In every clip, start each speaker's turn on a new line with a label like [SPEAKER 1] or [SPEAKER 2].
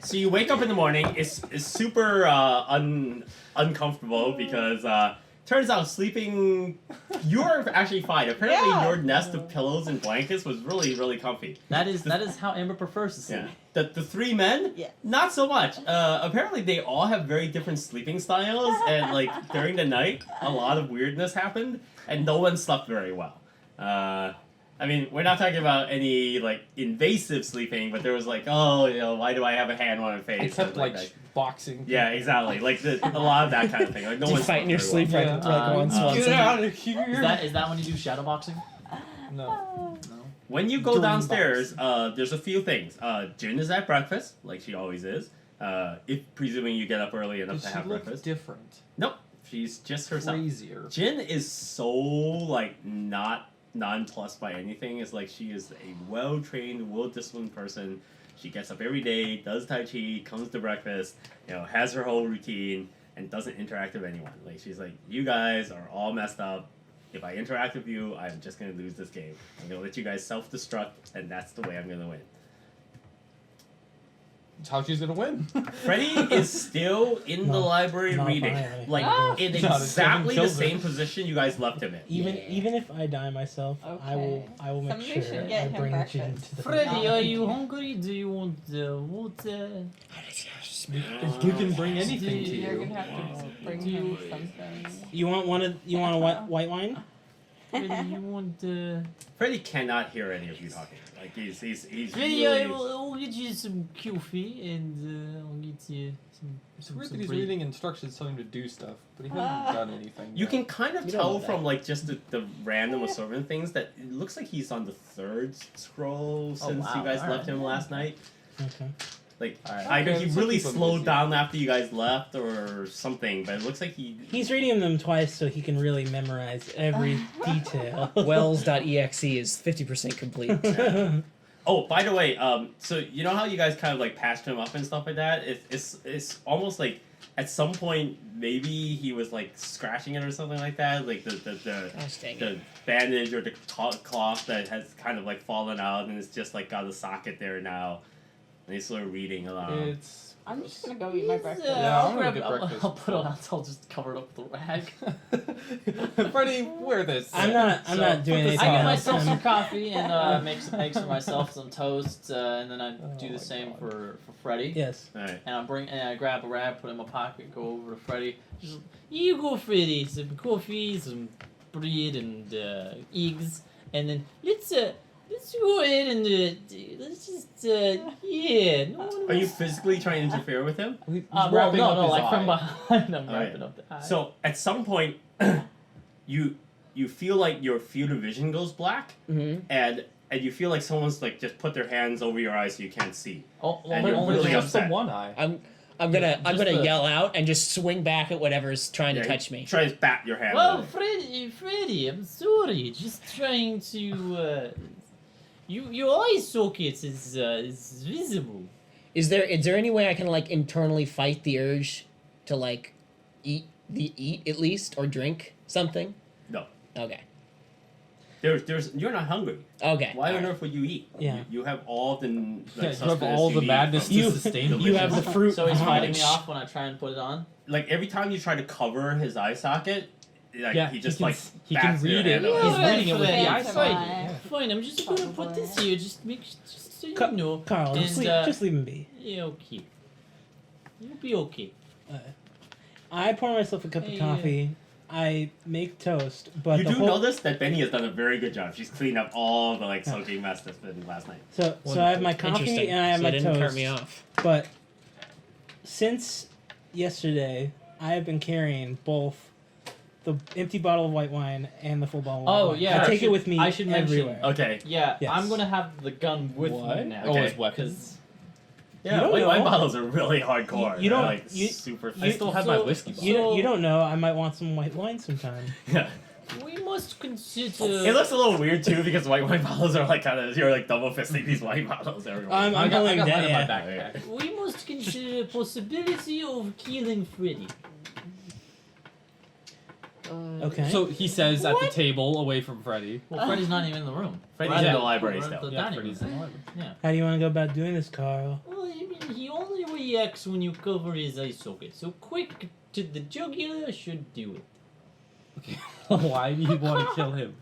[SPEAKER 1] So you wake up in the morning. It's super uncomfortable because turns out sleeping. You're actually fine. Apparently, your nest of pillows and blankets was really comfy.
[SPEAKER 2] That is how Amber prefers to sleep.
[SPEAKER 1] Yeah. The three men, not so much. Apparently, they all have very different sleeping styles, and like during the night, a lot of weirdness happened, and no one slept very well. I mean, we're not talking about any like invasive sleeping, but there was like, oh, why do I have a hand on my face?
[SPEAKER 3] I kept like boxing.
[SPEAKER 1] Yeah, exactly. Like a lot of that kind of thing. Like no one
[SPEAKER 4] fight in your sleep right once.
[SPEAKER 3] Get out of here!
[SPEAKER 2] Is that when you do shadow boxing?
[SPEAKER 3] No.
[SPEAKER 1] When you go downstairs, there's a few things. Jin is at breakfast, like she always is. If presuming you get up early enough to have breakfast.
[SPEAKER 3] Different.
[SPEAKER 1] Nope, she's just herself.
[SPEAKER 3] Crazier.
[SPEAKER 1] Jin is so like not nonplussed by anything. It's like she is a well-trained, well-disciplined person. She gets up every day, does Tai Chi, comes to breakfast, has her whole routine, and doesn't interact with anyone. Like she's like, you guys are all messed up. If I interact with you, I'm just gonna lose this game. I'm gonna let you guys self-destruct, and that's the way I'm gonna win.
[SPEAKER 3] That's how she's gonna win.
[SPEAKER 1] Freddy is still in the library reading, like in exactly the same position you guys left him in.
[SPEAKER 4] Even if I die myself, I will make
[SPEAKER 5] Somebody
[SPEAKER 4] sure
[SPEAKER 5] should get
[SPEAKER 4] I
[SPEAKER 5] him
[SPEAKER 4] bring
[SPEAKER 5] breakfast.
[SPEAKER 4] Jin to the
[SPEAKER 2] Freddy, are you hungry? Do you want water?
[SPEAKER 3] We can bring anything to
[SPEAKER 5] You're
[SPEAKER 3] you.
[SPEAKER 5] gonna have to bring him something.
[SPEAKER 4] You want a white wine?
[SPEAKER 2] Freddy, you want
[SPEAKER 1] Freddy cannot hear any of you talking. Like he's
[SPEAKER 2] Freddy,
[SPEAKER 1] really...
[SPEAKER 2] I'll get you some coffee and I'll get you some.
[SPEAKER 3] It's weird that he's reading instructions telling him to do stuff, but he hasn't done anything.
[SPEAKER 1] You
[SPEAKER 3] yet.
[SPEAKER 1] can kind of tell from like just the random assortment things that it looks like he's on the third scroll since you guys left him last night.
[SPEAKER 4] Okay.
[SPEAKER 1] Like either he really slowed down after you guys left or something, but it looks like
[SPEAKER 4] he's reading them twice so he can really memorize every detail.
[SPEAKER 6] Wells.exe is 50% complete.
[SPEAKER 1] Oh, by the way, so you know how you guys kind of like patched him up and stuff like that? It's almost like at some point maybe he was like scratching it or something like that, like the bandage or the cloth that has kind of like fallen out and it's just like got a socket there now. And he's sort of reading aloud.
[SPEAKER 5] I'm just gonna go eat my breakfast.
[SPEAKER 3] Yeah, I'm gonna get breakfast.
[SPEAKER 2] I'll put it out. I'll just cover it up with a rag.
[SPEAKER 3] Freddy, wear this.
[SPEAKER 4] I'm not doing anything.
[SPEAKER 2] I get
[SPEAKER 4] else.
[SPEAKER 2] myself some coffee and make some eggs for myself, some toast, and then I do the same for Freddy.
[SPEAKER 4] Yes.
[SPEAKER 1] All right.
[SPEAKER 2] And I grab a rag, put it in my pocket, go over to Freddy. Just you go, Freddy. Some coffee, some bread, and eggs, and then let's go ahead and let's just yeah. No,
[SPEAKER 1] Are you physically trying to interfere with him?
[SPEAKER 3] He's
[SPEAKER 2] no, like from behind. I'm wrapping up the eye.
[SPEAKER 1] So at some point, you feel like your field of vision goes black, and you feel like someone's like just put their hands over your eyes so you can't see. And you're
[SPEAKER 3] only
[SPEAKER 1] really
[SPEAKER 3] just
[SPEAKER 1] upset.
[SPEAKER 3] the one eye.
[SPEAKER 6] I'm gonna yell out and just swing back at whatever's trying to touch me.
[SPEAKER 1] Try to bat your hand.
[SPEAKER 2] Well, Freddy, I'm sorry. Just trying to. Your eye socket is visible.
[SPEAKER 6] Is there any way I can like internally fight the urge to like eat at least or drink something?
[SPEAKER 1] No.
[SPEAKER 6] Okay.
[SPEAKER 1] You're not hungry.
[SPEAKER 6] Okay.
[SPEAKER 1] Why on earth would you eat?
[SPEAKER 4] Yeah.
[SPEAKER 1] You have all the
[SPEAKER 3] You have all the
[SPEAKER 1] need
[SPEAKER 3] madness
[SPEAKER 1] from
[SPEAKER 3] to sustain
[SPEAKER 4] You have the fruit.
[SPEAKER 2] So he's fighting me
[SPEAKER 4] punch.
[SPEAKER 2] off when I try and put it on.
[SPEAKER 1] Like every time you try to cover his eye socket, like he just
[SPEAKER 3] he can
[SPEAKER 1] bats your
[SPEAKER 3] read it.
[SPEAKER 1] hand over.
[SPEAKER 3] He's reading it with the eyesight.
[SPEAKER 5] Yeah.
[SPEAKER 2] Fine, I'm just gonna put this here. Just so you know.
[SPEAKER 4] Carl,
[SPEAKER 2] And,
[SPEAKER 4] just leave him be.
[SPEAKER 2] Yeah, okay. You'll be okay.
[SPEAKER 4] I pour myself a cup of coffee. I make toast, but
[SPEAKER 1] You
[SPEAKER 4] the
[SPEAKER 1] do
[SPEAKER 4] whole,
[SPEAKER 1] notice that Benny has done a very good job. She's cleaned up all the like soaking mess that's been last night.
[SPEAKER 4] So I have my coffee
[SPEAKER 6] Interesting.
[SPEAKER 4] and I have
[SPEAKER 6] So
[SPEAKER 4] my
[SPEAKER 6] it didn't
[SPEAKER 4] toast.
[SPEAKER 6] hurt me off.
[SPEAKER 4] But since yesterday, I have been carrying both the empty bottle of white wine and the full bottle of white wine.
[SPEAKER 2] yeah,
[SPEAKER 4] I take it with me
[SPEAKER 2] I should mention-
[SPEAKER 4] everywhere.
[SPEAKER 1] Okay.
[SPEAKER 2] Yeah,
[SPEAKER 4] Yes.
[SPEAKER 2] I'm gonna have the gun with me now.
[SPEAKER 1] Okay.
[SPEAKER 3] As weapons.
[SPEAKER 1] Yeah,
[SPEAKER 4] don't
[SPEAKER 1] white wine
[SPEAKER 4] know.
[SPEAKER 1] bottles are really hardcore.
[SPEAKER 4] You don't-
[SPEAKER 1] They're, like
[SPEAKER 4] you-
[SPEAKER 1] super.
[SPEAKER 3] I still have my whiskey bottle.
[SPEAKER 4] You don't know. I might want some white wine sometime.
[SPEAKER 1] Yeah.
[SPEAKER 2] We must consider.
[SPEAKER 1] It looks a little weird too because white wine bottles are like kind of you're like double fisting these wine bottles everywhere.
[SPEAKER 4] I'm
[SPEAKER 3] I got
[SPEAKER 4] holding
[SPEAKER 3] mine
[SPEAKER 4] that.
[SPEAKER 3] in my
[SPEAKER 4] Yeah.
[SPEAKER 3] backpack.
[SPEAKER 2] We must consider the possibility of killing Freddy.
[SPEAKER 4] Okay.
[SPEAKER 3] So he says at the table away from Freddy.
[SPEAKER 2] Well, Freddy's not even in the room.
[SPEAKER 1] Freddy's in the library
[SPEAKER 2] We're at
[SPEAKER 1] still.
[SPEAKER 2] the
[SPEAKER 3] Yeah,
[SPEAKER 2] dining
[SPEAKER 3] Freddy's
[SPEAKER 2] room.
[SPEAKER 3] in the library.
[SPEAKER 2] Yeah.
[SPEAKER 4] How do you want to go about doing this, Carl?
[SPEAKER 2] Well, I mean, he only reacts when you cover his eye socket. So quick to the jugular should do it.
[SPEAKER 3] Okay. Why do you want to kill him?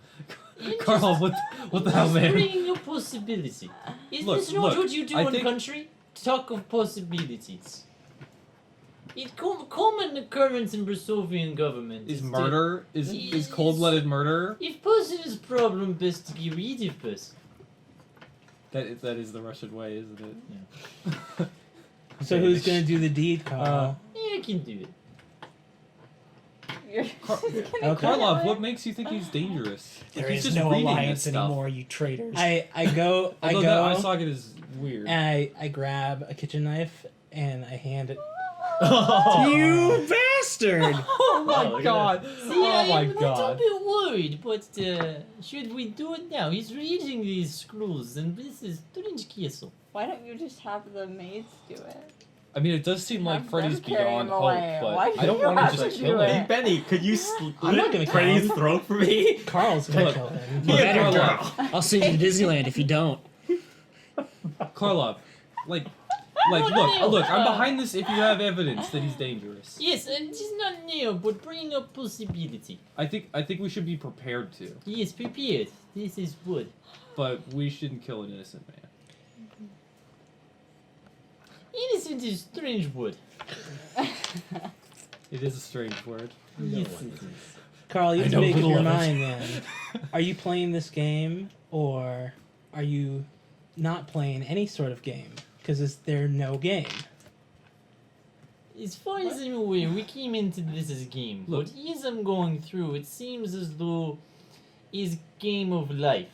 [SPEAKER 2] It
[SPEAKER 3] Carl,
[SPEAKER 2] just-
[SPEAKER 3] what the hell,
[SPEAKER 2] Just
[SPEAKER 3] man?
[SPEAKER 2] bringing a possibility. Is
[SPEAKER 3] Look,
[SPEAKER 2] this not
[SPEAKER 3] look,
[SPEAKER 2] what you do
[SPEAKER 3] I
[SPEAKER 2] in
[SPEAKER 3] think-
[SPEAKER 2] country? Talk of possibilities. It's common occurrence in Brasovian government.
[SPEAKER 3] Is
[SPEAKER 2] to-
[SPEAKER 3] murder is cold-blooded murder?
[SPEAKER 2] If person is problem, best to get rid of person.
[SPEAKER 3] That is the Russian way, isn't it?
[SPEAKER 4] So who's gonna do the deed, Carl?
[SPEAKER 2] Yeah, I can do it.
[SPEAKER 5] You're
[SPEAKER 3] Car-
[SPEAKER 5] just gonna
[SPEAKER 4] Okay.
[SPEAKER 5] kill
[SPEAKER 3] Karlov,
[SPEAKER 5] it?
[SPEAKER 3] what makes you think he's dangerous?
[SPEAKER 6] There
[SPEAKER 3] He's
[SPEAKER 6] is
[SPEAKER 3] just
[SPEAKER 6] no
[SPEAKER 3] reading this
[SPEAKER 6] alliance
[SPEAKER 3] stuff.
[SPEAKER 6] anymore, you traitors.
[SPEAKER 4] I go
[SPEAKER 3] Although that eye socket is weird.
[SPEAKER 4] and I grab a kitchen knife and I hand it.
[SPEAKER 6] You bastard!
[SPEAKER 3] Oh my
[SPEAKER 1] look at
[SPEAKER 3] god!
[SPEAKER 2] See,
[SPEAKER 3] Oh my
[SPEAKER 2] I'm a little
[SPEAKER 3] god!
[SPEAKER 2] bit worried, but should we do it now? He's reading these screws, and this is strange castle.
[SPEAKER 5] Why don't you just have the maids do it?
[SPEAKER 3] I mean, it does seem like
[SPEAKER 5] Have
[SPEAKER 3] Freddy's
[SPEAKER 5] them carry
[SPEAKER 3] beyond
[SPEAKER 5] him
[SPEAKER 3] hope,
[SPEAKER 5] away.
[SPEAKER 3] but
[SPEAKER 5] Why
[SPEAKER 3] I don't
[SPEAKER 5] do you
[SPEAKER 3] want
[SPEAKER 5] have
[SPEAKER 3] to
[SPEAKER 5] to
[SPEAKER 3] just
[SPEAKER 5] do
[SPEAKER 3] kill
[SPEAKER 5] it?
[SPEAKER 1] Hey
[SPEAKER 3] him.
[SPEAKER 1] Benny, could you
[SPEAKER 4] I'm not gonna
[SPEAKER 1] Freddy's
[SPEAKER 4] count.
[SPEAKER 1] throat for me?
[SPEAKER 4] Carl's gonna
[SPEAKER 1] Look.
[SPEAKER 4] kill him.
[SPEAKER 1] Be a
[SPEAKER 6] better,
[SPEAKER 1] girl.
[SPEAKER 6] girl. I'll send you to Disneyland if you don't.
[SPEAKER 3] Karlov, like,
[SPEAKER 2] no,
[SPEAKER 3] look, I'm
[SPEAKER 2] uh,
[SPEAKER 3] behind this if you have evidence that he's dangerous.
[SPEAKER 2] Yes, and it is not now, but bring up possibility.
[SPEAKER 3] I think we should be prepared to,
[SPEAKER 2] Yes, prepared. This is good.
[SPEAKER 3] but we shouldn't kill an innocent man.
[SPEAKER 2] Innocent is strange word.
[SPEAKER 3] It is a strange word.
[SPEAKER 2] Yes, it is.
[SPEAKER 4] Carl, you
[SPEAKER 3] I
[SPEAKER 4] have to
[SPEAKER 3] know
[SPEAKER 4] make up
[SPEAKER 3] little
[SPEAKER 4] your
[SPEAKER 3] of it.
[SPEAKER 4] mind then. Are you playing this game or are you not playing any sort of game? Because is there no game?
[SPEAKER 2] As far as I'm aware, we came into this as a game.
[SPEAKER 3] Look.
[SPEAKER 2] But as I'm going through, it seems as though it's game of life.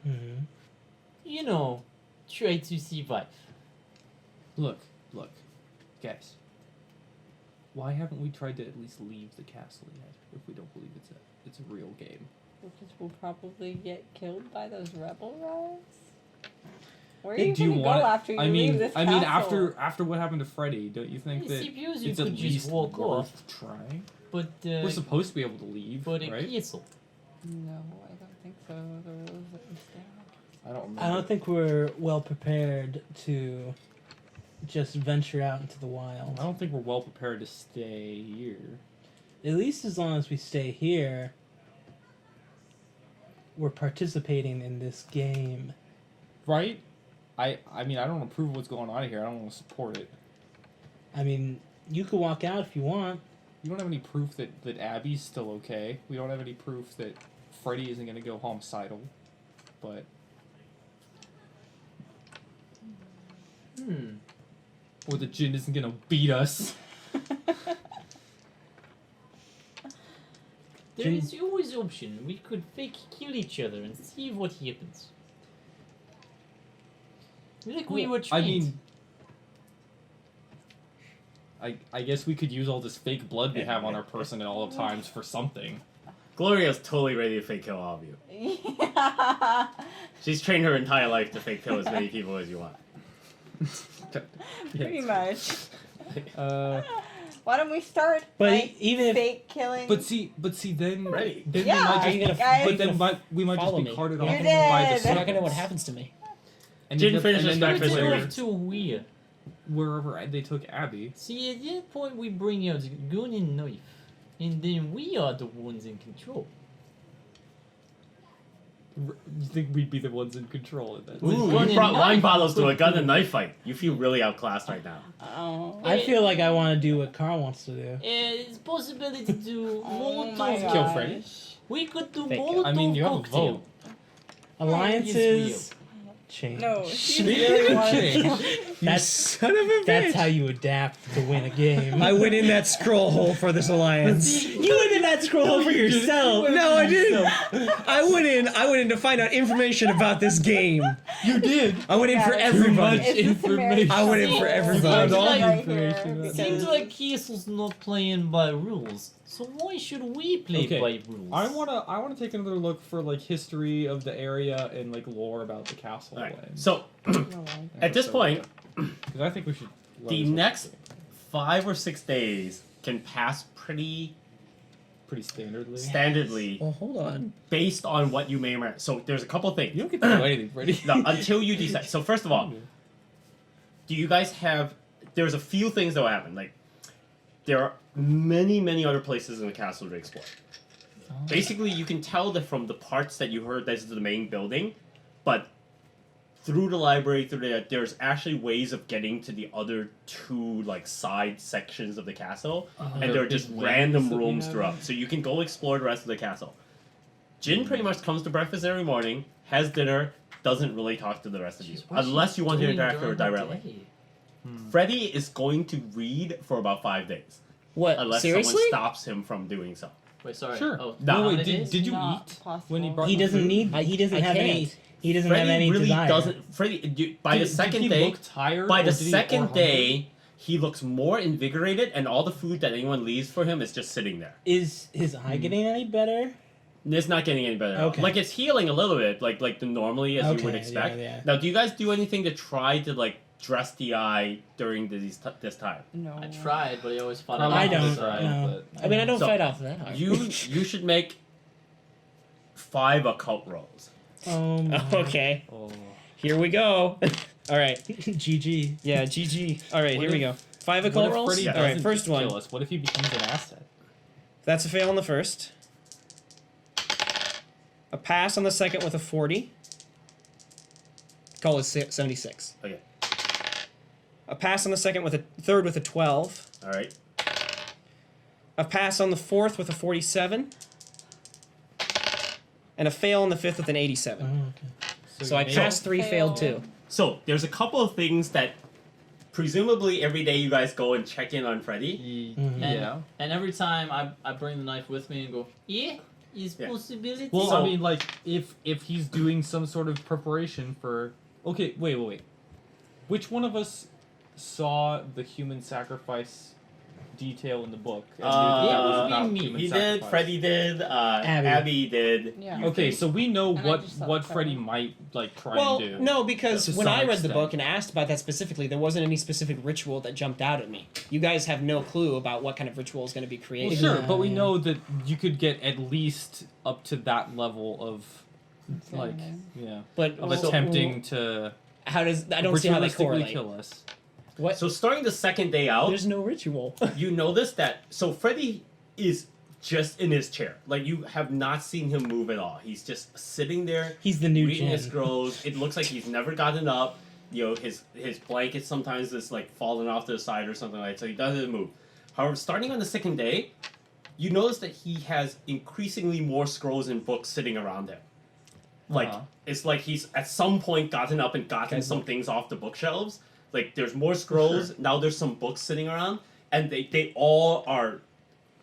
[SPEAKER 4] Mm-hmm.
[SPEAKER 2] You know, try to survive.
[SPEAKER 3] Look, guys. Why haven't we tried to at least leave the castle yet? If we don't believe it's a real game.
[SPEAKER 5] Because we'll probably get killed by those rebel guys. Where are
[SPEAKER 3] Hey,
[SPEAKER 5] you
[SPEAKER 3] do you
[SPEAKER 5] gonna
[SPEAKER 3] want?
[SPEAKER 5] go after you leave this
[SPEAKER 3] I mean,
[SPEAKER 5] castle?
[SPEAKER 3] after what happened to Freddy, don't you think
[SPEAKER 2] I
[SPEAKER 3] that
[SPEAKER 2] suppose you
[SPEAKER 3] it's at
[SPEAKER 2] could just
[SPEAKER 3] least
[SPEAKER 2] walk
[SPEAKER 3] worth
[SPEAKER 2] off.
[SPEAKER 3] trying?
[SPEAKER 2] But
[SPEAKER 3] We're supposed to be able to leave,
[SPEAKER 2] but a
[SPEAKER 3] right?
[SPEAKER 2] castle.
[SPEAKER 5] No, I don't think so. The rules that we stand.
[SPEAKER 3] I don't remember.
[SPEAKER 4] I don't think we're well prepared to just venture out into the wild.
[SPEAKER 3] I don't think we're well prepared to stay here.
[SPEAKER 4] At least as long as we stay here, we're participating in this game.
[SPEAKER 3] Right? I mean, I don't approve of what's going on here. I don't want to support it.
[SPEAKER 4] I mean, you could walk out if you want.
[SPEAKER 3] We don't have any proof that Abby's still okay. We don't have any proof that Freddy isn't going to go homicidal. But, or the Jinn isn't going to beat us.
[SPEAKER 2] There is always option. We could fake kill each other and see what happens. Like we were
[SPEAKER 3] I
[SPEAKER 2] trained.
[SPEAKER 3] mean, I guess we could use all this fake blood we have on our person at all times for something.
[SPEAKER 1] Gloria's totally ready to fake kill all of you.
[SPEAKER 5] Yeah.
[SPEAKER 1] She's trained her entire life to fake kill as many people as you want.
[SPEAKER 5] Pretty much.
[SPEAKER 3] Uh,
[SPEAKER 5] Why don't we start
[SPEAKER 4] But
[SPEAKER 5] like,
[SPEAKER 4] even if-
[SPEAKER 5] fake killing?
[SPEAKER 3] but see, then
[SPEAKER 1] Ready.
[SPEAKER 3] then
[SPEAKER 5] Yeah,
[SPEAKER 3] we might
[SPEAKER 6] Are you
[SPEAKER 3] just,
[SPEAKER 6] gonna-
[SPEAKER 5] guys-
[SPEAKER 3] but then we might just
[SPEAKER 6] follow
[SPEAKER 3] be
[SPEAKER 6] me?
[SPEAKER 3] carted
[SPEAKER 6] You're
[SPEAKER 3] off
[SPEAKER 5] dead.
[SPEAKER 3] by the
[SPEAKER 6] You're not gonna know what
[SPEAKER 3] serpents.
[SPEAKER 6] happens to me.
[SPEAKER 3] And
[SPEAKER 1] Didn't
[SPEAKER 3] end up-
[SPEAKER 1] finish
[SPEAKER 3] and
[SPEAKER 1] this
[SPEAKER 3] end up
[SPEAKER 1] breakfast
[SPEAKER 2] Turn it
[SPEAKER 1] later.
[SPEAKER 2] off to where?
[SPEAKER 3] wherever they took Abby.
[SPEAKER 2] See, at that point we bring out the gun and knife, and then we are the ones in control.
[SPEAKER 3] You think we'd be the ones in control of that?
[SPEAKER 1] Ooh,
[SPEAKER 2] gun
[SPEAKER 1] you brought
[SPEAKER 2] and
[SPEAKER 1] wine
[SPEAKER 2] knife.
[SPEAKER 1] bottles to a gun and knife fight. You feel really outclassed right now.
[SPEAKER 5] Oh.
[SPEAKER 4] I feel like I want to do what Carl wants to do.
[SPEAKER 2] It's possibility to do
[SPEAKER 5] Oh
[SPEAKER 2] Molotov.
[SPEAKER 5] my
[SPEAKER 3] Kill Freddy?
[SPEAKER 5] gosh.
[SPEAKER 2] We could do
[SPEAKER 6] Fake
[SPEAKER 2] Molotov
[SPEAKER 3] I mean, you have a
[SPEAKER 2] cocktail.
[SPEAKER 3] vote.
[SPEAKER 4] Alliances change.
[SPEAKER 5] No, she really wanted
[SPEAKER 4] That's
[SPEAKER 6] son of a
[SPEAKER 4] that's how you adapt to win a game.
[SPEAKER 6] I went in that scroll hole for this alliance.
[SPEAKER 4] You went in that scroll hole for yourself.
[SPEAKER 6] No, I didn't. I went in to find out information about this game.
[SPEAKER 3] You did.
[SPEAKER 6] I went in for
[SPEAKER 5] Yeah,
[SPEAKER 6] everybody.
[SPEAKER 3] much
[SPEAKER 5] It's this
[SPEAKER 3] information.
[SPEAKER 6] I went in
[SPEAKER 2] See,
[SPEAKER 6] for
[SPEAKER 2] you
[SPEAKER 6] everybody.
[SPEAKER 2] found all the
[SPEAKER 5] right
[SPEAKER 3] information.
[SPEAKER 5] here
[SPEAKER 2] Seems
[SPEAKER 5] because-
[SPEAKER 2] like Kiesel's not playing by rules, so why should we play
[SPEAKER 3] Okay,
[SPEAKER 2] by rules?
[SPEAKER 3] I wanna take another look for like history of the area and like lore about the castle.
[SPEAKER 1] Alright,
[SPEAKER 3] and-
[SPEAKER 1] so at this point,
[SPEAKER 3] because I think we should. learn
[SPEAKER 1] the
[SPEAKER 3] as much
[SPEAKER 1] next
[SPEAKER 3] as we can.
[SPEAKER 1] 5 or 6 days can pass pretty
[SPEAKER 3] pretty standardly.
[SPEAKER 1] standardly
[SPEAKER 6] Well, hold on.
[SPEAKER 1] based on what you may remember. So there's a couple things.
[SPEAKER 3] You don't get to do anything, Freddy.
[SPEAKER 1] No, until you decide. So first of all, do you guys have there's a few things that will happen. Like, there are many other places in the castle to explore. Basically, you can tell that from the parts that you heard this is the main building, but through the library, there's actually ways of getting to the other two like side sections of the castle, and there are just random rooms throughout. So you can go explore the rest of the castle. Jin pretty much comes to breakfast every morning, has dinner, doesn't really talk to the rest of you, unless you want to interact with her directly. Freddy is going to read for about 5 days.
[SPEAKER 6] What?
[SPEAKER 1] Unless
[SPEAKER 6] Seriously?
[SPEAKER 1] someone stops him from doing so.
[SPEAKER 2] Wait, sorry.
[SPEAKER 3] Sure.
[SPEAKER 2] Oh,
[SPEAKER 1] No.
[SPEAKER 3] No, wait,
[SPEAKER 2] it is?
[SPEAKER 3] did you
[SPEAKER 5] Not
[SPEAKER 3] eat
[SPEAKER 5] possible.
[SPEAKER 3] when he brought
[SPEAKER 4] He
[SPEAKER 3] the
[SPEAKER 4] doesn't
[SPEAKER 3] food?
[SPEAKER 4] need. He doesn't
[SPEAKER 6] I
[SPEAKER 4] have any.
[SPEAKER 6] can't.
[SPEAKER 4] He doesn't
[SPEAKER 1] Freddy
[SPEAKER 4] have any
[SPEAKER 1] really
[SPEAKER 4] desire.
[SPEAKER 1] doesn't. Freddy, by the second
[SPEAKER 3] did he
[SPEAKER 1] day,
[SPEAKER 3] look tired,
[SPEAKER 1] by
[SPEAKER 3] or
[SPEAKER 1] the
[SPEAKER 3] did he- or
[SPEAKER 1] second
[SPEAKER 3] hungry?
[SPEAKER 1] day, he looks more invigorated, and all the food that anyone leaves for him is just sitting there.
[SPEAKER 4] Is his eye getting any better?
[SPEAKER 1] It's not getting any better.
[SPEAKER 4] Okay.
[SPEAKER 1] Like it's healing a little bit, like the normally as you would
[SPEAKER 4] Okay,
[SPEAKER 1] expect.
[SPEAKER 4] yeah.
[SPEAKER 1] Now, do you guys do anything to try to like dress the eye during this time?
[SPEAKER 5] No.
[SPEAKER 2] I tried, but he always fought
[SPEAKER 3] Karlov
[SPEAKER 4] I
[SPEAKER 2] it
[SPEAKER 4] don't.
[SPEAKER 2] off.
[SPEAKER 3] tried,
[SPEAKER 4] No.
[SPEAKER 6] I mean, I don't
[SPEAKER 1] So,
[SPEAKER 6] fight off that hard.
[SPEAKER 1] You should make 5 occult rolls.
[SPEAKER 6] Okay.
[SPEAKER 3] Oh.
[SPEAKER 6] Here we go. All right.
[SPEAKER 4] GG.
[SPEAKER 6] Yeah, GG. All right,
[SPEAKER 3] What
[SPEAKER 6] here we
[SPEAKER 3] if-
[SPEAKER 6] go. 5
[SPEAKER 3] What
[SPEAKER 6] occult
[SPEAKER 3] if
[SPEAKER 6] rolls?
[SPEAKER 3] Freddy
[SPEAKER 6] All right,
[SPEAKER 3] doesn't
[SPEAKER 6] first one.
[SPEAKER 3] kill us? What if he becomes an asset?
[SPEAKER 6] That's a fail on the first. A pass on the second with a 40. Call is 76.
[SPEAKER 1] Okay.
[SPEAKER 6] A pass on the second with a third with a 12.
[SPEAKER 1] All right.
[SPEAKER 6] A pass on the fourth with a 47. And a fail on the fifth with an 87.
[SPEAKER 4] Oh, okay.
[SPEAKER 6] So I
[SPEAKER 3] you made-
[SPEAKER 6] passed 3, failed 2.
[SPEAKER 1] So there's a couple of things that presumably every day you guys go and check in on Freddy.
[SPEAKER 4] Mhm.
[SPEAKER 3] Yeah.
[SPEAKER 2] And every time I bring the knife with me and go, yeah, is
[SPEAKER 1] Yeah.
[SPEAKER 2] possibility.
[SPEAKER 3] Well,
[SPEAKER 1] So-
[SPEAKER 3] I mean, like, if he's doing some sort of preparation for... Okay, wait. Which one of us saw the human sacrifice detail in the book? And knew that that was about
[SPEAKER 2] me.
[SPEAKER 3] human
[SPEAKER 1] He did.
[SPEAKER 3] sacrifice?
[SPEAKER 1] Freddie did. Abby did.
[SPEAKER 5] Yeah.
[SPEAKER 1] you
[SPEAKER 3] Okay,
[SPEAKER 1] think.
[SPEAKER 3] so we know
[SPEAKER 5] And I
[SPEAKER 3] what
[SPEAKER 5] just saw
[SPEAKER 3] what
[SPEAKER 5] Freddy.
[SPEAKER 3] Freddy might like try
[SPEAKER 6] Well,
[SPEAKER 3] and do.
[SPEAKER 6] no, because
[SPEAKER 3] To
[SPEAKER 6] when
[SPEAKER 3] some
[SPEAKER 6] I read the
[SPEAKER 3] extent.
[SPEAKER 6] book and asked about that specifically, there wasn't any specific ritual that jumped out at me. You guys have no clue about what kind of ritual is going to be
[SPEAKER 3] Well,
[SPEAKER 6] created.
[SPEAKER 3] sure,
[SPEAKER 4] Yeah,
[SPEAKER 3] but we
[SPEAKER 4] yeah.
[SPEAKER 3] know that you could get at least up to that level of like, yeah,
[SPEAKER 6] But
[SPEAKER 3] of
[SPEAKER 1] So-
[SPEAKER 3] attempting to
[SPEAKER 6] how does I don't see how they
[SPEAKER 3] ritualistically
[SPEAKER 6] correlate.
[SPEAKER 3] kill us.
[SPEAKER 6] What?
[SPEAKER 1] So starting the second day out,
[SPEAKER 6] There's no ritual.
[SPEAKER 1] you notice that so Freddy is just in his chair. Like you have not seen him move at all. He's just sitting there
[SPEAKER 4] He's the new
[SPEAKER 1] reading
[SPEAKER 4] Jin.
[SPEAKER 1] his scrolls. It looks like he's never gotten up. You know, his blanket sometimes is like falling off to the side or something like that, so he doesn't move. However, starting on the second day, you notice that he has increasingly more scrolls and books sitting around him. Like
[SPEAKER 3] Uh-huh.
[SPEAKER 1] it's like he's at some point gotten up and gotten some things off the bookshelves. Like there's more scrolls, now there's some books sitting around, and they all are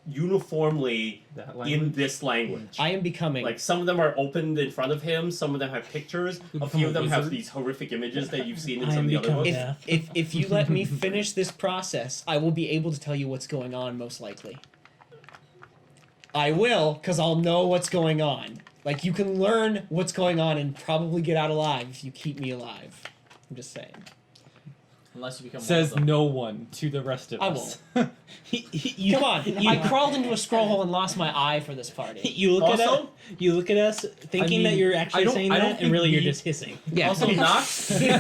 [SPEAKER 1] uniformly
[SPEAKER 3] That
[SPEAKER 1] in
[SPEAKER 3] language.
[SPEAKER 1] this language.
[SPEAKER 6] I am becoming.
[SPEAKER 1] Like some of them are opened in front of him, some of them have pictures,
[SPEAKER 3] You
[SPEAKER 1] a
[SPEAKER 3] become
[SPEAKER 1] few
[SPEAKER 3] a
[SPEAKER 1] of them have
[SPEAKER 3] wizard?
[SPEAKER 1] these horrific images that you've seen in
[SPEAKER 4] I
[SPEAKER 1] some
[SPEAKER 4] am
[SPEAKER 1] of the other
[SPEAKER 4] become
[SPEAKER 1] books.
[SPEAKER 4] death.
[SPEAKER 6] if you let me finish this process, I will be able to tell you what's going on. Most likely, I will, because I'll know what's going on. Like you can learn what's going on and probably get out alive if you keep me alive. I'm just saying.
[SPEAKER 2] Unless you become
[SPEAKER 3] Says
[SPEAKER 2] one of them.
[SPEAKER 3] no one to the rest of
[SPEAKER 6] I
[SPEAKER 3] us.
[SPEAKER 4] You,
[SPEAKER 6] Come on,
[SPEAKER 4] You,
[SPEAKER 6] I crawled into a scroll hole and lost my eye for this party.
[SPEAKER 4] you look at
[SPEAKER 1] Also-
[SPEAKER 4] us. You look at us, thinking that
[SPEAKER 3] mean,
[SPEAKER 4] you're
[SPEAKER 3] I
[SPEAKER 4] actually
[SPEAKER 3] don't-
[SPEAKER 4] saying
[SPEAKER 3] I don't
[SPEAKER 4] that, and
[SPEAKER 3] think
[SPEAKER 4] really you're
[SPEAKER 3] we-
[SPEAKER 4] just hissing.
[SPEAKER 6] Yeah.
[SPEAKER 1] Also, Knox.
[SPEAKER 3] You're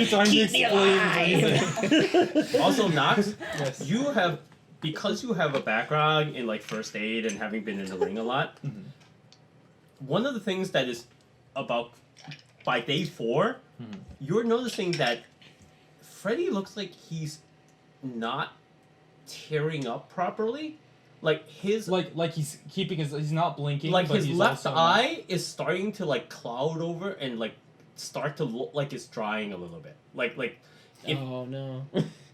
[SPEAKER 3] trying
[SPEAKER 4] Keep
[SPEAKER 3] to
[SPEAKER 4] me
[SPEAKER 3] explain.
[SPEAKER 1] Also, Knox.
[SPEAKER 3] Yes.
[SPEAKER 1] You have because you have a background in like first aid and having been in the ring a lot.
[SPEAKER 3] Mhm.
[SPEAKER 1] One of the things that is about by day 4,
[SPEAKER 3] Mhm.
[SPEAKER 1] you're noticing that Freddy looks like he's not tearing up properly. Like his
[SPEAKER 3] like he's keeping he's not blinking.
[SPEAKER 1] like
[SPEAKER 3] but
[SPEAKER 1] his
[SPEAKER 3] he's
[SPEAKER 1] left
[SPEAKER 3] also
[SPEAKER 1] eye is starting to like cloud over and like start to look like it's drying a little bit. Like if,
[SPEAKER 6] Oh no.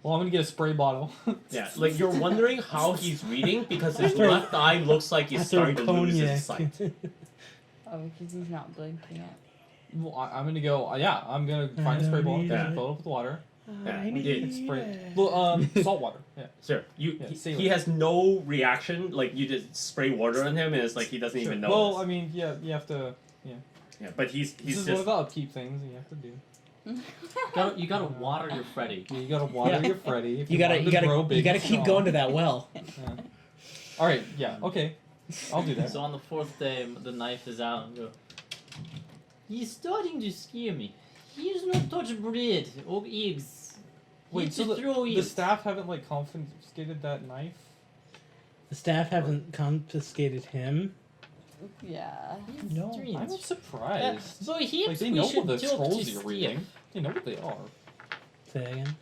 [SPEAKER 3] Well, I'm gonna get a spray bottle.
[SPEAKER 1] yeah, like you're wondering how he's reading because his
[SPEAKER 4] After-
[SPEAKER 1] left eye looks like he's
[SPEAKER 4] After
[SPEAKER 1] starting to lose
[SPEAKER 4] cognac.
[SPEAKER 1] his sight.
[SPEAKER 5] Oh, because he's not blinking up.
[SPEAKER 3] Well, I'm gonna go. Yeah, I'm gonna find a spray bottle,
[SPEAKER 1] Yeah.
[SPEAKER 3] fill it up with water,
[SPEAKER 1] Yeah,
[SPEAKER 4] I
[SPEAKER 1] we did.
[SPEAKER 3] spray.
[SPEAKER 4] it.
[SPEAKER 3] Well, salt water. Yeah.
[SPEAKER 1] Sure,
[SPEAKER 3] Yeah,
[SPEAKER 1] he
[SPEAKER 3] sailor.
[SPEAKER 1] has no reaction. Like you just spray water on him and it's like he doesn't even know.
[SPEAKER 3] Well, I mean, yeah, you have to.
[SPEAKER 1] yeah, but he's
[SPEAKER 3] This is
[SPEAKER 1] just
[SPEAKER 3] one of the upkeep things you have to do.
[SPEAKER 2] You gotta water your Freddy.
[SPEAKER 3] You gotta water
[SPEAKER 6] Yeah.
[SPEAKER 3] your Freddy. If
[SPEAKER 6] You gotta
[SPEAKER 3] want
[SPEAKER 6] you
[SPEAKER 3] him to
[SPEAKER 6] gotta
[SPEAKER 3] grow big
[SPEAKER 6] you gotta
[SPEAKER 3] and
[SPEAKER 6] keep
[SPEAKER 3] strong.
[SPEAKER 6] going to that well.
[SPEAKER 3] Yeah. All right. Yeah. Okay. I'll do that.
[SPEAKER 2] So on the 4th day, the knife is out and go. He's starting to scare me. He's not touch bread or eggs.
[SPEAKER 3] Wait, so the staff haven't like confiscated that knife?
[SPEAKER 4] The staff haven't confiscated him.
[SPEAKER 5] Yeah.
[SPEAKER 6] No,
[SPEAKER 3] I'm surprised.
[SPEAKER 2] So he
[SPEAKER 3] Like they know what the scrolls you're reading. They know what they are.
[SPEAKER 4] Say that again.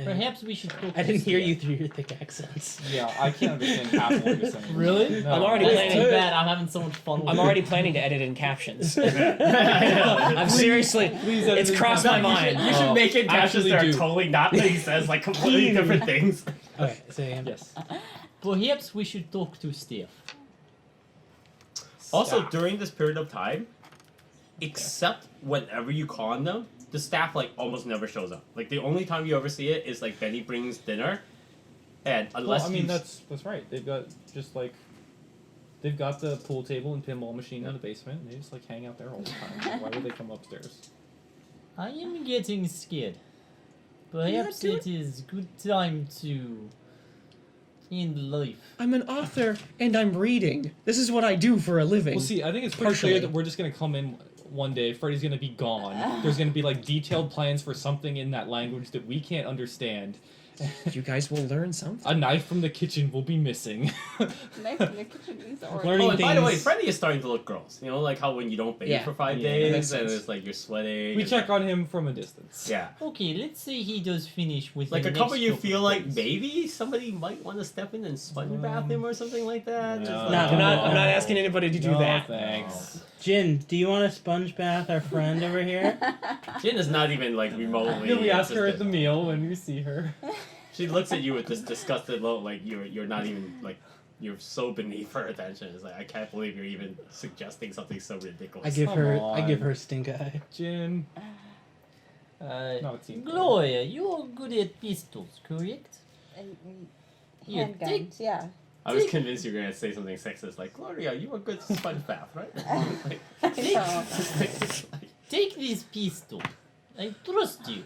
[SPEAKER 2] Perhaps we should.
[SPEAKER 4] I didn't hear you through your thick accents.
[SPEAKER 3] Yeah, I can't understand half what you're saying.
[SPEAKER 2] Really?
[SPEAKER 3] No.
[SPEAKER 6] I'm already
[SPEAKER 2] That's
[SPEAKER 6] planning.
[SPEAKER 2] too bad. I'm having so much fun. With
[SPEAKER 6] I'm
[SPEAKER 2] it.
[SPEAKER 6] already planning to edit in captions. I'm seriously.
[SPEAKER 3] Please edit
[SPEAKER 6] It's
[SPEAKER 3] in
[SPEAKER 6] crossed
[SPEAKER 3] captions.
[SPEAKER 6] my mind.
[SPEAKER 1] You should make it captions
[SPEAKER 3] actually
[SPEAKER 1] that are
[SPEAKER 3] do.
[SPEAKER 1] totally not what he says, like completely different things.
[SPEAKER 4] Okay, say again.
[SPEAKER 3] Yes.
[SPEAKER 2] Perhaps we should talk to Steph.
[SPEAKER 1] Also,
[SPEAKER 3] Staff.
[SPEAKER 1] during this period of time, except whenever you call on them, the staff like almost never shows up. Like the only time you ever see it is like Benny brings dinner, and unless
[SPEAKER 3] Well, I mean
[SPEAKER 1] you
[SPEAKER 3] that's right. They've got just like they've got the pool table and pinball machine in the basement. And they just like hang out there all the time. Why would they come upstairs?
[SPEAKER 2] I am getting scared. Perhaps it is good time to end life.
[SPEAKER 6] I'm an author and I'm reading. This is what I do for a living.
[SPEAKER 3] Well, see, I think it's pretty
[SPEAKER 6] Partially.
[SPEAKER 3] clear that we're just gonna come in one day. Freddy's gonna be gone. There's gonna be like detailed plans for something in that language that we can't understand.
[SPEAKER 6] You guys will learn something.
[SPEAKER 3] A knife from the kitchen will be missing.
[SPEAKER 5] Knife in the kitchen is already.
[SPEAKER 4] Learning
[SPEAKER 1] Oh, and by the way,
[SPEAKER 4] things-
[SPEAKER 1] Freddy is starting to look gross. You know, like how when you don't bathe
[SPEAKER 6] Yeah.
[SPEAKER 1] for 5
[SPEAKER 3] Yeah,
[SPEAKER 6] that makes
[SPEAKER 1] days and
[SPEAKER 6] sense.
[SPEAKER 1] it's like you're sweating.
[SPEAKER 3] We
[SPEAKER 1] and,
[SPEAKER 3] check on him from a distance.
[SPEAKER 1] Yeah.
[SPEAKER 2] Okay, let's say he does finish with
[SPEAKER 1] Like
[SPEAKER 2] the
[SPEAKER 1] a couple
[SPEAKER 2] next
[SPEAKER 1] you
[SPEAKER 2] couple
[SPEAKER 1] feel like
[SPEAKER 2] days.
[SPEAKER 1] maybe somebody might want to step in and sponge bath him or something like that.
[SPEAKER 3] No.
[SPEAKER 1] Just
[SPEAKER 3] No,
[SPEAKER 1] like,
[SPEAKER 6] I'm not asking anybody to do
[SPEAKER 3] No,
[SPEAKER 6] that.
[SPEAKER 3] thanks.
[SPEAKER 4] Jin, do you want to sponge bath our friend over here?
[SPEAKER 1] Jin is not even like remotely.
[SPEAKER 3] Yeah, we ask her at the
[SPEAKER 1] interested.
[SPEAKER 3] meal when we see her.
[SPEAKER 1] She looks at you with this disgusted look, like you're not even like you're so beneath her attention. It's like I can't believe you're even suggesting something so ridiculous.
[SPEAKER 4] I give
[SPEAKER 3] Come
[SPEAKER 4] her
[SPEAKER 3] on.
[SPEAKER 4] a stink eye.
[SPEAKER 3] Jin. Not a team player.
[SPEAKER 2] Gloria, you're good at pistols, correct?
[SPEAKER 5] And
[SPEAKER 2] Here, take-
[SPEAKER 5] handguns, yeah.
[SPEAKER 1] I was convinced you were gonna say something sexist, like Gloria, you were good sponge bath, right? Like,
[SPEAKER 5] I know.
[SPEAKER 2] Take this pistol. I trust you.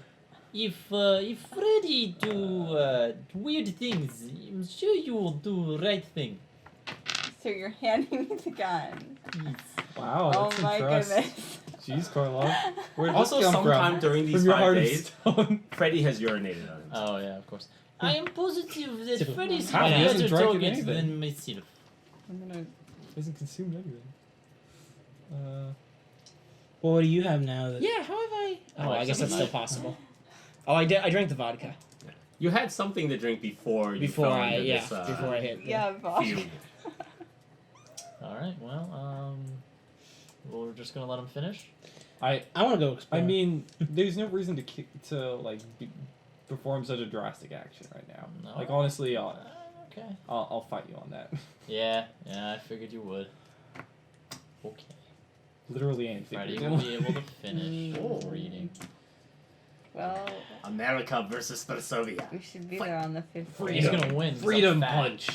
[SPEAKER 2] If Freddy do weird things, I'm sure you will do right thing.
[SPEAKER 5] So you're handing me the gun.
[SPEAKER 2] Yes.
[SPEAKER 3] Wow,
[SPEAKER 5] Oh
[SPEAKER 3] that's
[SPEAKER 5] my
[SPEAKER 3] impressed.
[SPEAKER 5] goodness.
[SPEAKER 3] Jeez, Karlov. Where did
[SPEAKER 1] also,
[SPEAKER 3] this come
[SPEAKER 1] sometime
[SPEAKER 3] from?
[SPEAKER 1] during these
[SPEAKER 3] From your
[SPEAKER 1] 5
[SPEAKER 3] heart of
[SPEAKER 1] days,
[SPEAKER 3] stone.
[SPEAKER 1] Freddy has urinated on him.
[SPEAKER 2] Oh yeah, of course. I am positive that
[SPEAKER 4] Typical.
[SPEAKER 2] Freddy's
[SPEAKER 3] How? He
[SPEAKER 2] a
[SPEAKER 3] hasn't
[SPEAKER 2] better
[SPEAKER 3] drank
[SPEAKER 2] target
[SPEAKER 3] anything.
[SPEAKER 2] than myself.
[SPEAKER 5] I'm gonna.
[SPEAKER 3] Hasn't consumed anything.
[SPEAKER 4] Well, what do you have now? That
[SPEAKER 6] Yeah, how have I? Oh, I guess that's still
[SPEAKER 2] Night.
[SPEAKER 6] possible. Oh, I did. I drank the vodka
[SPEAKER 1] You had something to drink before you
[SPEAKER 6] before
[SPEAKER 1] fell
[SPEAKER 6] I
[SPEAKER 1] into
[SPEAKER 6] yeah
[SPEAKER 1] this,
[SPEAKER 6] before I hit.
[SPEAKER 5] Yeah, vodka.
[SPEAKER 1] feud.
[SPEAKER 2] All right. Well, we're just gonna let him finish.
[SPEAKER 4] I want to go explore.
[SPEAKER 3] I mean, there's no reason to perform such a drastic action right now.
[SPEAKER 2] No.
[SPEAKER 3] Like honestly,
[SPEAKER 2] Okay.
[SPEAKER 3] I'll fight you on that.
[SPEAKER 2] Yeah. I figured you would. Okay.
[SPEAKER 3] Literally and
[SPEAKER 2] Freddy will
[SPEAKER 3] figuratively.
[SPEAKER 2] be able to finish
[SPEAKER 1] Oh.
[SPEAKER 2] reading.
[SPEAKER 5] Well,
[SPEAKER 1] America versus Brasovia.
[SPEAKER 5] we should be there on the 15th.
[SPEAKER 2] He's
[SPEAKER 1] Freedom.
[SPEAKER 2] gonna win. 'cause
[SPEAKER 3] Freedom
[SPEAKER 2] I'm fat.
[SPEAKER 3] punch.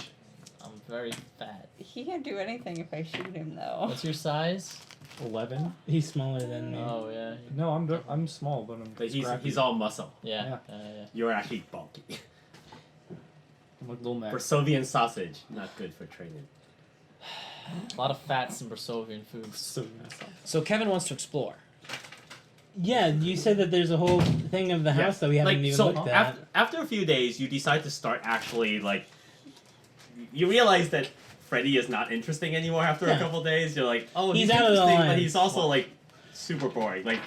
[SPEAKER 2] I'm very fat.
[SPEAKER 5] He can't do anything if I shoot him, though.
[SPEAKER 2] What's your size?
[SPEAKER 3] 11.
[SPEAKER 4] he's smaller than me.
[SPEAKER 2] Oh yeah.
[SPEAKER 3] No, I'm small, but I'm.
[SPEAKER 1] But
[SPEAKER 3] scrappy.
[SPEAKER 1] he's all muscle.
[SPEAKER 2] Yeah.
[SPEAKER 1] You're actually bulky.
[SPEAKER 3] I'm like little Mac.
[SPEAKER 1] Brasovian sausage, not good for training.
[SPEAKER 2] A lot of fats in Brasovian foods.
[SPEAKER 3] So
[SPEAKER 6] So Kevin wants to explore.
[SPEAKER 4] Yeah, you said that there's a whole thing of the house that we haven't even
[SPEAKER 1] so
[SPEAKER 4] looked at.
[SPEAKER 1] after a few days, you decide to start actually like. You realize that Freddy is not interesting anymore after a
[SPEAKER 4] Yeah.
[SPEAKER 1] couple days. You're like, oh,
[SPEAKER 4] He's
[SPEAKER 1] he's
[SPEAKER 4] out of the
[SPEAKER 1] interesting, but
[SPEAKER 4] line.
[SPEAKER 1] he's also like super boring. Like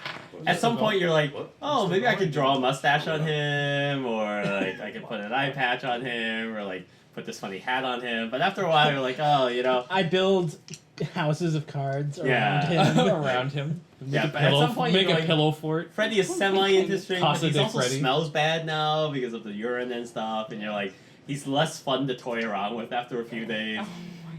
[SPEAKER 1] at some point, you're like, oh, maybe I could draw a mustache on him, or like I could put an eye patch on him, or like put this funny hat on him. But after a while, you're like, oh, you know.
[SPEAKER 4] I build houses of cards around
[SPEAKER 1] Yeah.
[SPEAKER 4] him.
[SPEAKER 3] around him. Make
[SPEAKER 1] Yeah,
[SPEAKER 3] a
[SPEAKER 1] but at
[SPEAKER 3] pillow,
[SPEAKER 1] some point
[SPEAKER 3] make
[SPEAKER 1] you're
[SPEAKER 3] a
[SPEAKER 1] like-
[SPEAKER 3] pillow for it.
[SPEAKER 1] Freddy is semi-interesting, but
[SPEAKER 3] Casa
[SPEAKER 1] he
[SPEAKER 3] de
[SPEAKER 1] also
[SPEAKER 3] Freddy.
[SPEAKER 1] smells bad now because of the urine and stuff, and you're like, he's less fun to toy around with after a few days.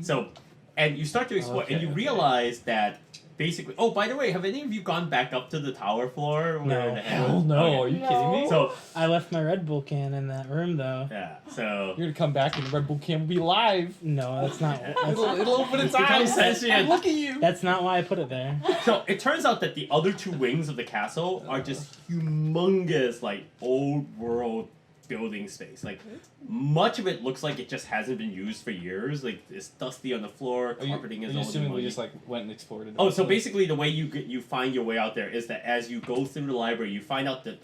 [SPEAKER 1] So, and you start to explore, and you
[SPEAKER 3] Okay.
[SPEAKER 1] realize that basically. Oh, by the way, have any of you gone back up to the tower floor? Where
[SPEAKER 4] No.
[SPEAKER 1] the
[SPEAKER 3] Hell no, are you kidding me?
[SPEAKER 1] So
[SPEAKER 4] I left my Red Bull can in that room, though.
[SPEAKER 1] yeah, so
[SPEAKER 3] You're gonna come back and the Red Bull can be live.
[SPEAKER 4] No, that's not.
[SPEAKER 3] It'll open its
[SPEAKER 1] Become
[SPEAKER 3] eyes.
[SPEAKER 1] sentient.
[SPEAKER 3] Look at you.
[SPEAKER 4] That's not why I put it there.
[SPEAKER 1] So it turns out that the other two wings of the castle are just humongous, like old world building space. Like much of it looks like it just hasn't been used for years. Like it's dusty on the floor,
[SPEAKER 3] Are you,
[SPEAKER 1] carpeting is
[SPEAKER 3] are you
[SPEAKER 1] old.
[SPEAKER 3] assuming
[SPEAKER 1] and
[SPEAKER 3] we
[SPEAKER 1] moldy.
[SPEAKER 3] just like went and explored it?
[SPEAKER 1] Oh, so basically the way you find your way out there is that as you go through the library, you find out that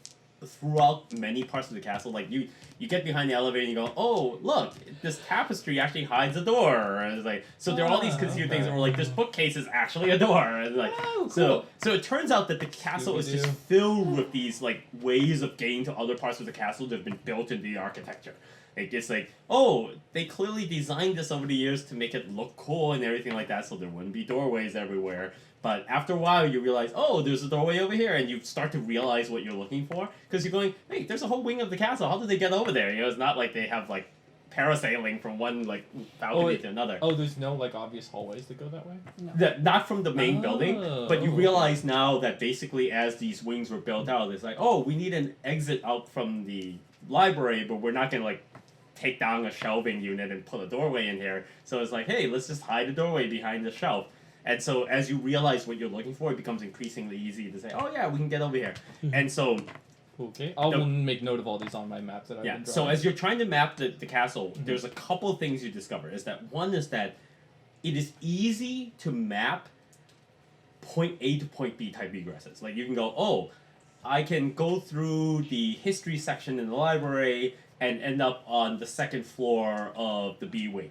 [SPEAKER 1] throughout many parts of the castle. Like you get behind the elevator and you go, oh look, this tapestry actually hides a door. And it's like so there are all these concealed things where like this bookcase is actually a door. And like so it turns out that the castle is just filled with these like ways of getting to other parts of the castle that have been built into the architecture. It's like, oh, they clearly designed this over the years to make it look cool and everything like that, so there wouldn't be doorways everywhere. But after a while, you realize, oh, there's a doorway over here, and you start to realize what you're looking for, because you're going, hey, there's a whole wing of the castle. How did they get over there? You know, it's not like they have like parasailing from one like balcony to another.
[SPEAKER 3] Oh, there's no like obvious hallways that go that way?
[SPEAKER 1] Not from the main building, but you realize now that basically as these wings were built out, it's like, oh, we need an exit out from the library, but we're not gonna like take down a shelving unit and put a doorway in here. So it's like, hey, let's just hide a doorway behind the shelf. And so as you realize what you're looking for, it becomes increasingly easy to say, oh yeah, we can get over here. And so...
[SPEAKER 3] Okay, I'll make note of all these on my maps that I've been drawing.
[SPEAKER 1] So as you're trying to map the castle, there's a couple of things you discover. One is that it is easy to map point A to point B type egresses. Like you can go, oh, I can go through the history section in the library and end up on the second floor of the B wing.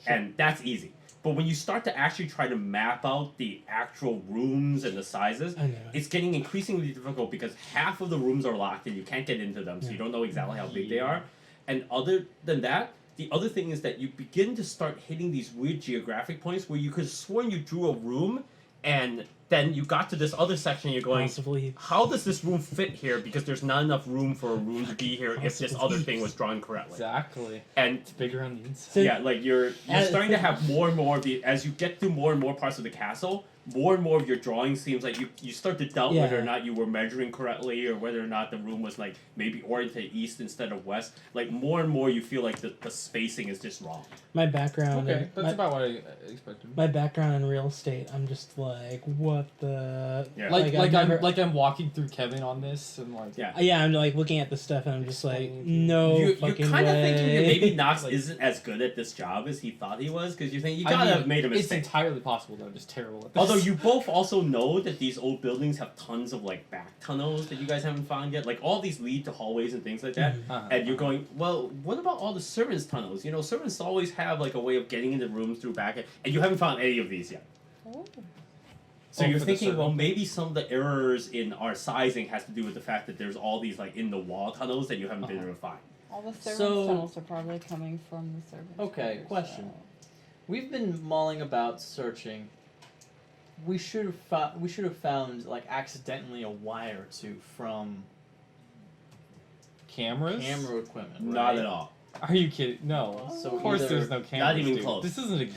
[SPEAKER 1] And that's easy. But when you start to actually try to map out the actual rooms and the sizes, it's getting increasingly difficult because half of the rooms are locked and you can't get into them, so you don't know exactly how big they are. And other than that, the other thing is that you begin to start hitting these weird geographic points where you could have sworn you drew a room and then you got to this other section and you're going, how does this room fit here? Because there's not enough room for a room to be here if this other thing was drawn correctly.
[SPEAKER 3] Exactly.
[SPEAKER 1] And
[SPEAKER 3] it's bigger on the inside.
[SPEAKER 1] So yeah, like you're starting to have more and more of the, as you get through more and more parts of the castle, more and more of your drawing seems like you start to doubt whether or not you were measuring correctly or whether or not the room was like maybe oriented east instead of west. Like more and more you feel like the spacing is just wrong.
[SPEAKER 4] My background...
[SPEAKER 3] Okay, that's about what I expected.
[SPEAKER 4] My background in real estate, I'm just like, what the...
[SPEAKER 3] Yeah. Like I'm walking through Kevin on this and like...
[SPEAKER 4] Yeah, I'm like looking at the stuff and I'm just like, no
[SPEAKER 1] You're
[SPEAKER 4] fucking
[SPEAKER 1] kind of thinking that maybe Knox
[SPEAKER 3] Like-
[SPEAKER 1] isn't as good at this job as he thought he was because you think you gotta have made a mistake.
[SPEAKER 3] It's entirely possible that I'm just terrible at this.
[SPEAKER 1] Although you both also know that these old buildings have tons of like back tunnels that you guys haven't found yet. Like all these lead to hallways and things like that. And you're going, well, what about all the servants' tunnels? You know, servants always have like a way of getting into rooms through back, and you haven't found any of these yet. So you're thinking, well, maybe some of the errors in our sizing has to do with the fact that there's all these like in the wall tunnels that you haven't been able to find.
[SPEAKER 5] All the servants' tunnels are probably coming from the servants.
[SPEAKER 2] Okay, question. We've been mulling about searching. We should have found like accidentally a wire or two from
[SPEAKER 3] cameras?
[SPEAKER 2] camera equipment. Right?
[SPEAKER 1] Not at all.
[SPEAKER 3] Are you kidding? No.
[SPEAKER 2] So
[SPEAKER 3] of course
[SPEAKER 2] either-
[SPEAKER 3] there's no cameras.
[SPEAKER 1] Not even
[SPEAKER 3] dude.
[SPEAKER 1] close.
[SPEAKER 3] This isn't a
[SPEAKER 1] Keep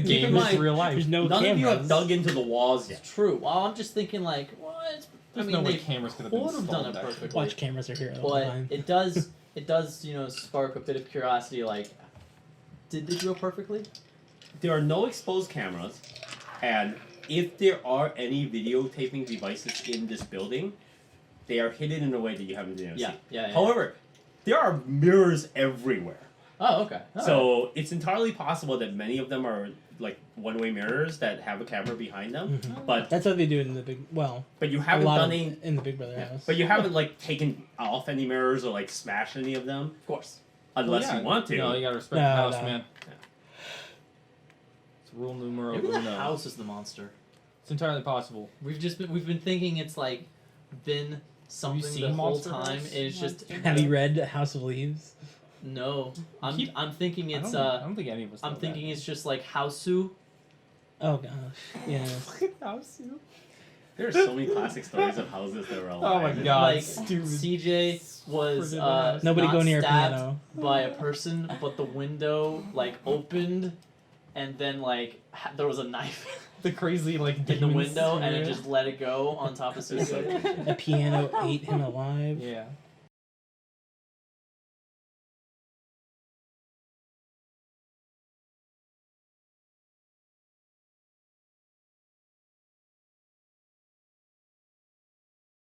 [SPEAKER 3] game.
[SPEAKER 1] in
[SPEAKER 3] This is
[SPEAKER 1] mind,
[SPEAKER 3] real life.
[SPEAKER 4] There's no
[SPEAKER 1] None
[SPEAKER 4] cameras.
[SPEAKER 1] of you have dug into the walls yet.
[SPEAKER 2] True. Well, I'm just thinking like, what?
[SPEAKER 3] There's
[SPEAKER 2] I mean,
[SPEAKER 3] no way
[SPEAKER 2] they
[SPEAKER 3] cameras could have
[SPEAKER 2] would
[SPEAKER 3] been
[SPEAKER 2] have done
[SPEAKER 3] installed
[SPEAKER 2] it
[SPEAKER 3] actually.
[SPEAKER 2] perfectly.
[SPEAKER 4] Watch cameras are here all the
[SPEAKER 2] But
[SPEAKER 4] time.
[SPEAKER 2] it does, you know, spark a bit of curiosity. Like, did they do it perfectly?
[SPEAKER 1] There are no exposed cameras, and if there are any videotaping devices in this building, they are hidden in a way that you haven't been able to see.
[SPEAKER 2] Yeah.
[SPEAKER 1] However, there are mirrors everywhere.
[SPEAKER 2] Oh, okay. All
[SPEAKER 1] So
[SPEAKER 2] right.
[SPEAKER 1] it's entirely possible that many of them are like one-way mirrors that have a camera behind them. But
[SPEAKER 4] That's what they do in the big...
[SPEAKER 1] but you
[SPEAKER 4] a
[SPEAKER 1] haven't
[SPEAKER 4] lot
[SPEAKER 1] done
[SPEAKER 4] of,
[SPEAKER 1] any.
[SPEAKER 4] in the Big Brother house.
[SPEAKER 1] But you haven't like taken off any mirrors or like smashed any of them
[SPEAKER 2] Of course.
[SPEAKER 1] unless you want to.
[SPEAKER 3] No, you gotta respect
[SPEAKER 4] No,
[SPEAKER 3] the house,
[SPEAKER 4] no.
[SPEAKER 3] man. It's rule numero
[SPEAKER 2] Maybe the
[SPEAKER 3] uno.
[SPEAKER 2] house is the monster.
[SPEAKER 3] It's entirely possible.
[SPEAKER 2] We've been thinking it's like been something
[SPEAKER 3] seen
[SPEAKER 2] the whole
[SPEAKER 3] Monster
[SPEAKER 2] time.
[SPEAKER 3] House?
[SPEAKER 2] It's just
[SPEAKER 4] Have you read House of Leaves?
[SPEAKER 2] no. I'm thinking it's
[SPEAKER 3] I don't think any of us.
[SPEAKER 2] I'm
[SPEAKER 3] know
[SPEAKER 2] thinking
[SPEAKER 3] that.
[SPEAKER 2] it's just like Houseu.
[SPEAKER 4] Oh gosh, yes.
[SPEAKER 1] There are so many classic stories of houses that were alive.
[SPEAKER 3] Oh my god,
[SPEAKER 2] Like
[SPEAKER 3] stupid.
[SPEAKER 2] CJ was
[SPEAKER 4] Nobody
[SPEAKER 2] not
[SPEAKER 4] go near a
[SPEAKER 2] stabbed
[SPEAKER 4] piano.
[SPEAKER 2] by a person, but the window like opened, and then like there was a knife
[SPEAKER 3] The crazy like
[SPEAKER 2] in the
[SPEAKER 3] demon
[SPEAKER 2] window, and it
[SPEAKER 3] spirit.
[SPEAKER 2] just let it go on top of CJ.
[SPEAKER 4] A piano ate him alive.
[SPEAKER 3] Yeah.